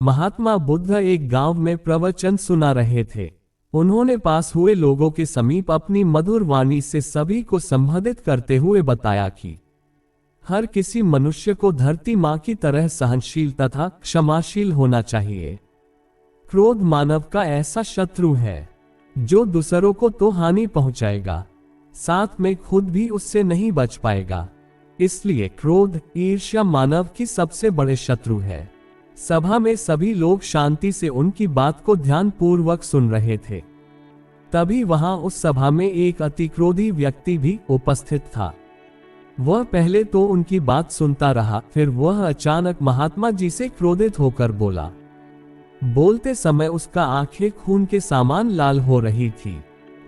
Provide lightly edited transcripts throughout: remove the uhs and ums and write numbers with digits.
महात्मा बुद्ध एक गांव में प्रवचन सुना रहे थे। उन्होंने पास हुए लोगों के समीप अपनी मधुर वाणी से सभी को संबोधित करते हुए बताया कि हर किसी मनुष्य को धरती माँ की तरह सहनशील तथा क्षमाशील होना चाहिए। क्रोध मानव का ऐसा शत्रु है जो दूसरों को तो हानि पहुंचाएगा, साथ में खुद भी उससे नहीं बच पाएगा। इसलिए क्रोध, ईर्ष्या मानव की सबसे बड़े शत्रु है। सभा में सभी लोग शांति से उनकी बात को ध्यानपूर्वक सुन रहे थे। तभी वहां उस सभा में एक अति क्रोधी व्यक्ति भी उपस्थित था। वह पहले तो उनकी बात सुनता रहा, फिर वह अचानक महात्मा जी से क्रोधित होकर बोला। बोलते समय उसका आंखें खून के समान लाल हो रही थी।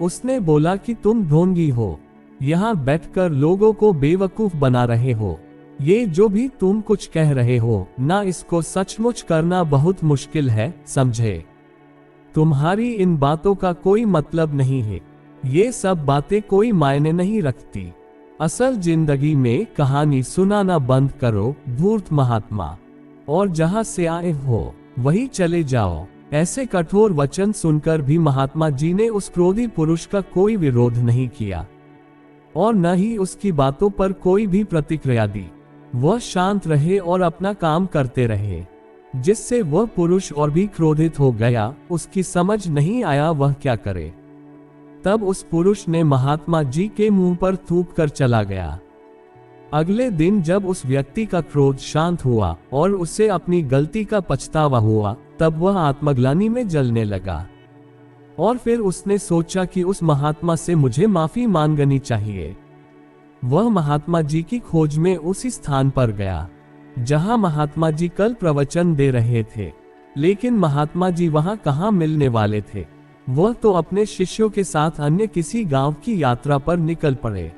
उसने बोला कि तुम ढोंगी हो, यहाँ बैठकर लोगों को बेवकूफ बना रहे हो। ये जो भी तुम कुछ कह रहे हो ना, इसको सचमुच करना बहुत मुश्किल है, समझे? तुम्हारी इन बातों का कोई मतलब नहीं है। ये सब बातें कोई मायने नहीं रखती। असल जिंदगी में कहानी सुनाना बंद करो, धूर्त महात्मा, और जहां से आए हो वही चले जाओ। ऐसे कठोर वचन सुनकर भी महात्मा जी ने उस क्रोधी पुरुष का कोई विरोध नहीं किया और न ही उसकी बातों पर कोई भी प्रतिक्रिया दी। वह शांत रहे और अपना काम करते रहे, जिससे वह पुरुष और भी क्रोधित हो गया। उसकी समझ नहीं आया वह क्या करे। तब उस पुरुष ने महात्मा जी के मुंह पर थूक कर चला गया। अगले दिन जब उस व्यक्ति का क्रोध शांत हुआ और उसे अपनी गलती का पछतावा हुआ, तब वह आत्मग्लानि में जलने लगा और फिर उसने सोचा कि उस महात्मा से मुझे माफी मांगनी चाहिए। वह महात्मा जी की खोज में उसी स्थान पर गया जहां महात्मा जी कल प्रवचन दे रहे थे, लेकिन महात्मा जी वहां कहां मिलने वाले थे। वह तो अपने शिष्यों के साथ अन्य किसी गांव की यात्रा पर निकल पड़े।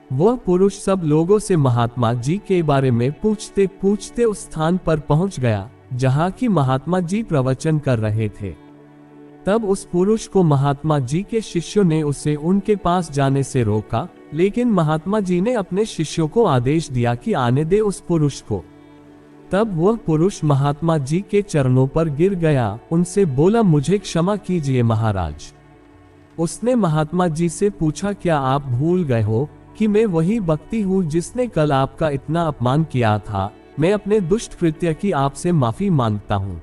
वह पुरुष सब लोगों से महात्मा जी के बारे में पूछते पूछते उस स्थान पर पहुंच गया जहां की महात्मा जी प्रवचन कर रहे थे। तब उस पुरुष को महात्मा जी के शिष्यों ने उसे उनके पास जाने से रोका, लेकिन महात्मा जी ने अपने शिष्यों को आदेश दिया कि आने दे उस पुरुष को। तब वह पुरुष महात्मा जी के चरणों पर गिर गया, उनसे बोला, मुझे क्षमा कीजिए महाराज। उसने महात्मा जी से पूछा, क्या आप भूल गए हो कि मैं वही व्यक्ति हूँ जिसने कल आपका इतना अपमान किया था? मैं अपने दुष्ट कृत्य की आपसे माफी मांगता हूँ।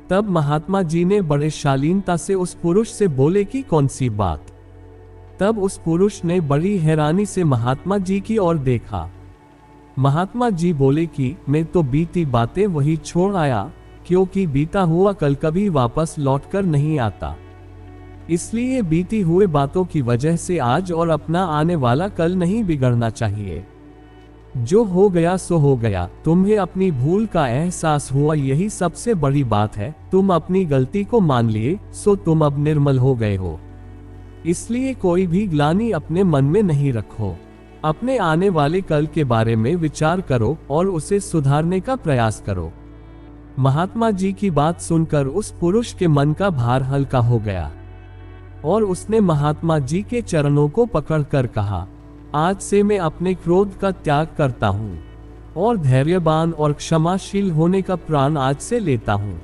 तब महात्मा जी ने बड़े शालीनता से उस पुरुष से बोले कि कौन सी बात? तब उस पुरुष ने बड़ी हैरानी से महात्मा जी की ओर देखा। महात्मा जी बोले कि मैं तो बीती बातें वही छोड़ आया, क्योंकि बीता हुआ कल कभी वापस लौटकर नहीं आता। इसलिए बीती हुए बातों की वजह से आज और अपना आने वाला कल नहीं बिगड़ना चाहिए। जो हो गया सो हो गया। तुम्हें अपनी भूल का एहसास हुआ, यही सबसे बड़ी बात है। तुम अपनी गलती को मान लिए, सो तुम अब निर्मल हो गए हो। इसलिए कोई भी ग्लानि अपने मन में नहीं रखो। अपने आने वाले कल के बारे में विचार करो और उसे सुधारने का प्रयास करो। महात्मा जी की बात सुनकर उस पुरुष के मन का भार हल्का हो गया और उसने महात्मा जी के चरणों को पकड़कर कहा, आज से मैं अपने क्रोध का त्याग करता हूँ और धैर्यवान और क्षमाशील होने का प्रण आज से लेता हूँ।